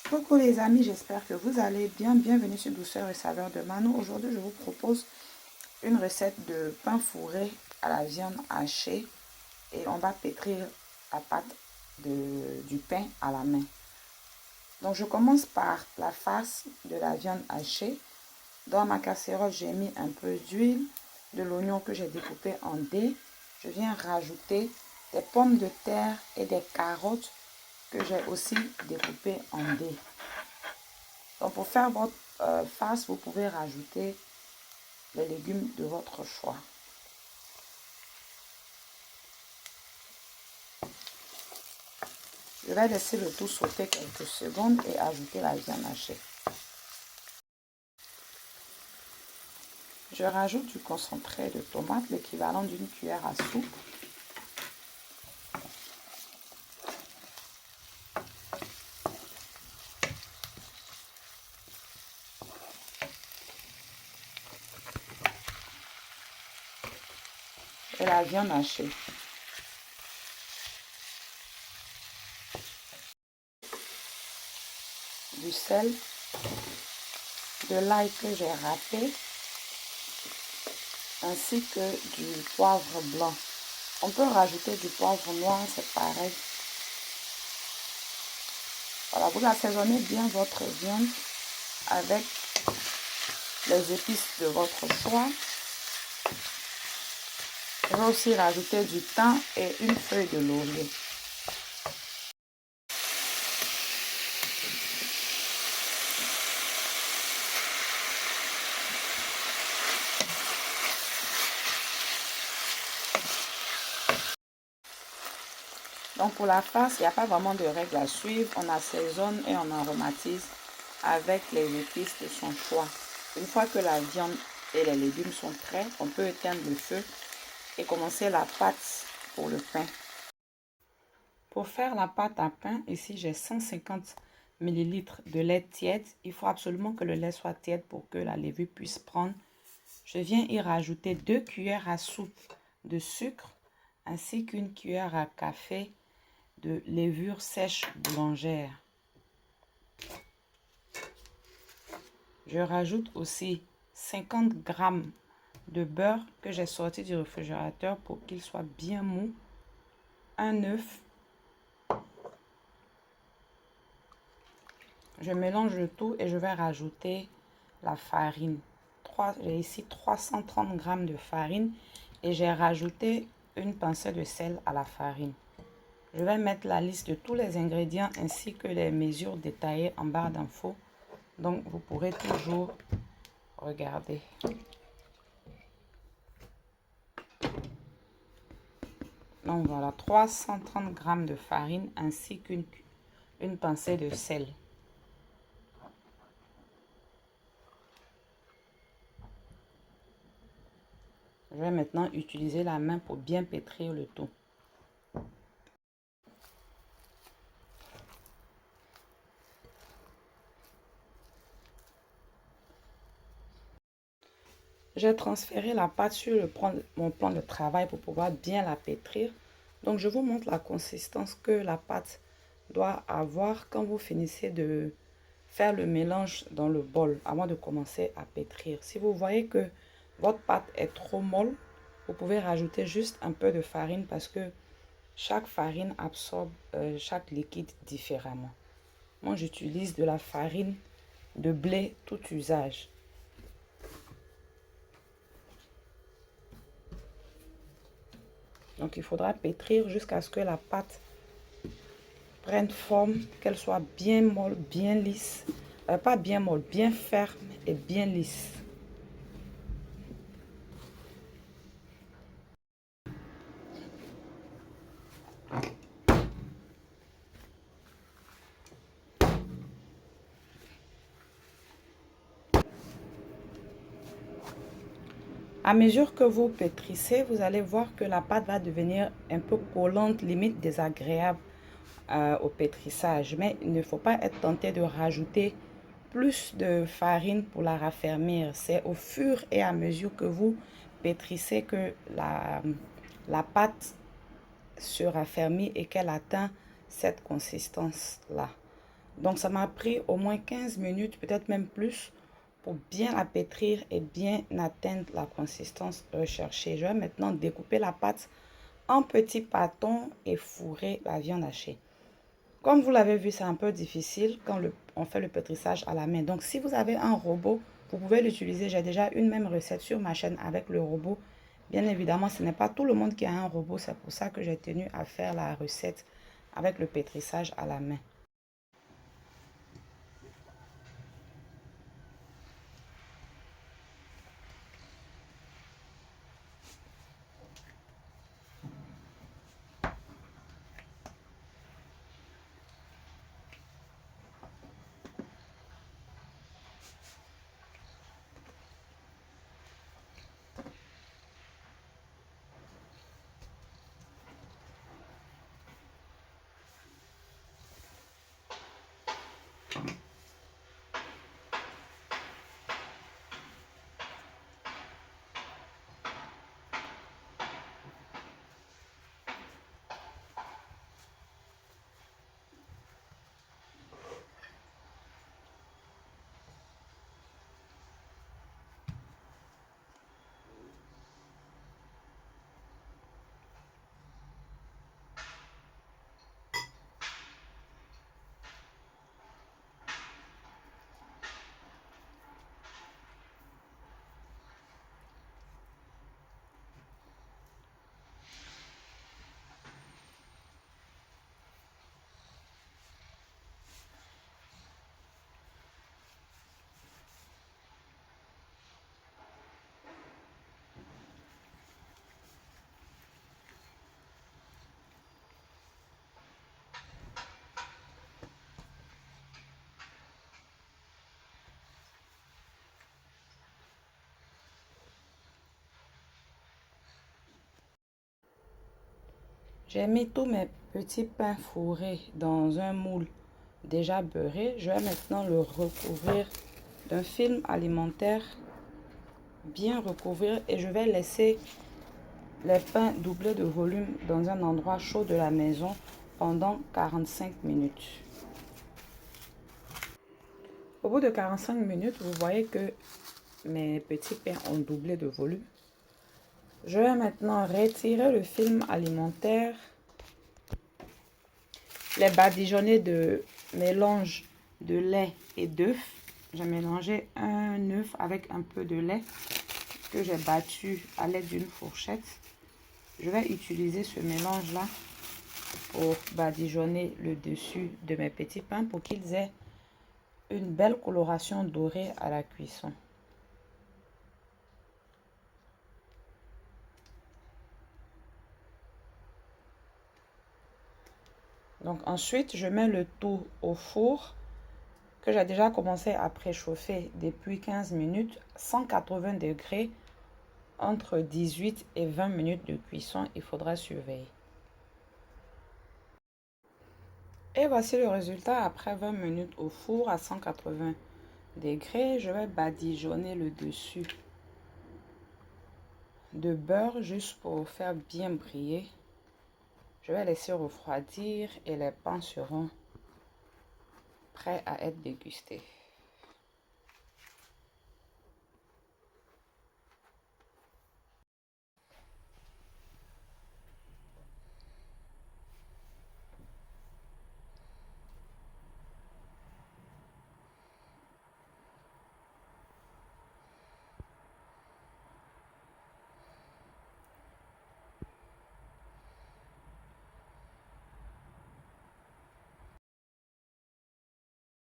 Coucou les amis, j'espère que vous allez bien. Bienvenue sur Douceur et Saveur de Mano. Aujourd'hui, je vous propose une recette de pain fourré à la viande hachée. Et on va pétrir la pâte du pain à la main. Donc, je commence par la face de la viande hachée. Dans ma casserole, j'ai mis un peu d'huile, de l'oignon que j'ai découpé en dés. Je viens rajouter des pommes de terre et des carottes que j'ai aussi découpées en dés. Donc pour faire votre farce, vous pouvez rajouter les légumes de votre choix. Je vais laisser le tout sauter quelques secondes et ajouter la viande hachée. Je rajoute du concentré de tomate, l'équivalent d'une cuillère à soupe. Et la viande hachée. Du sel, de l'ail que j'ai râpé, ainsi que du poivre blanc. On peut rajouter du poivre noir, c'est pareil. Voilà, vous assaisonnez bien votre viande avec les épices de votre choix. Je vais aussi rajouter du thym et une feuille de laurier. Donc pour la farce, il n'y a pas vraiment de règle à suivre. On assaisonne et on aromatise avec les épices de son choix. Une fois que la viande et les légumes sont prêts, on peut éteindre le feu et commencer la pâte pour le pain. Pour faire la pâte à pain, ici j'ai 150 ml de lait tiède. Il faut absolument que le lait soit tiède pour que la levure puisse prendre. Je viens y rajouter 2 cuillères à soupe de sucre ainsi qu'une cuillère à café de levure sèche boulangère. Je rajoute aussi 50 g de beurre que j'ai sorti du réfrigérateur pour qu'il soit bien mou. Un œuf. Je mélange le tout et je vais rajouter la farine. J'ai ici 330 g de farine et j'ai rajouté une pincée de sel à la farine. Je vais mettre la liste de tous les ingrédients ainsi que les mesures détaillées en barre d'infos. Donc, vous pourrez toujours regarder. Donc, voilà, 330 g de farine ainsi qu'une pincée de sel. Je vais maintenant utiliser la main pour bien pétrir le tout. J'ai transféré la pâte sur mon plan de travail pour pouvoir bien la pétrir. Donc, je vous montre la consistance que la pâte doit avoir quand vous finissez de faire le mélange dans le bol avant de commencer à pétrir. Si vous voyez que votre pâte est trop molle, vous pouvez rajouter juste un peu de farine parce que chaque farine absorbe chaque liquide différemment. Moi, j'utilise de la farine de blé tout usage. Donc, il faudra pétrir jusqu'à ce que la pâte prenne forme, qu'elle soit bien molle, bien lisse. Pas bien molle, bien ferme et bien lisse. À mesure que vous pétrissez, vous allez voir que la pâte va devenir un peu collante, limite désagréable au pétrissage. Mais il ne faut pas être tenté de rajouter plus de farine pour la raffermir. C'est au fur et à mesure que vous pétrissez que la pâte se raffermit et qu'elle atteint cette consistance-là. Donc, ça m'a pris au moins 15 minutes, peut-être même plus, pour bien la pétrir et bien atteindre la consistance recherchée. Je vais maintenant découper la pâte en petits pâtons et fourrer la viande hachée. Comme vous l'avez vu, c'est un peu difficile quand on fait le pétrissage à la main. Donc, si vous avez un robot, vous pouvez l'utiliser. J'ai déjà une même recette sur ma chaîne avec le robot. Bien évidemment, ce n'est pas tout le monde qui a un robot. C'est pour ça que j'ai tenu à faire la recette avec le pétrissage à la main. J'ai mis tous mes petits pains fourrés dans un moule déjà beurré. Je vais maintenant le recouvrir d'un film alimentaire, bien recouvrir, et je vais laisser les pains doubler de volume dans un endroit chaud de la maison pendant 45 minutes. Au bout de 45 minutes, vous voyez que mes petits pains ont doublé de volume. Je vais maintenant retirer le film alimentaire, les badigeonner de mélange de lait et d'œuf. J'ai mélangé un œuf avec un peu de lait que j'ai battu à l'aide d'une fourchette. Je vais utiliser ce mélange-là pour badigeonner le dessus de mes petits pains pour qu'ils aient une belle coloration dorée à la cuisson. Donc ensuite, je mets le tout au four que j'ai déjà commencé à préchauffer depuis 15 minutes, 180 degrés, entre 18 et 20 minutes de cuisson, il faudra surveiller. Et voici le résultat après 20 minutes au four à 180 degrés. Je vais badigeonner le dessus de beurre juste pour faire bien briller. Je vais laisser refroidir et les pains seront prêts à être dégustés.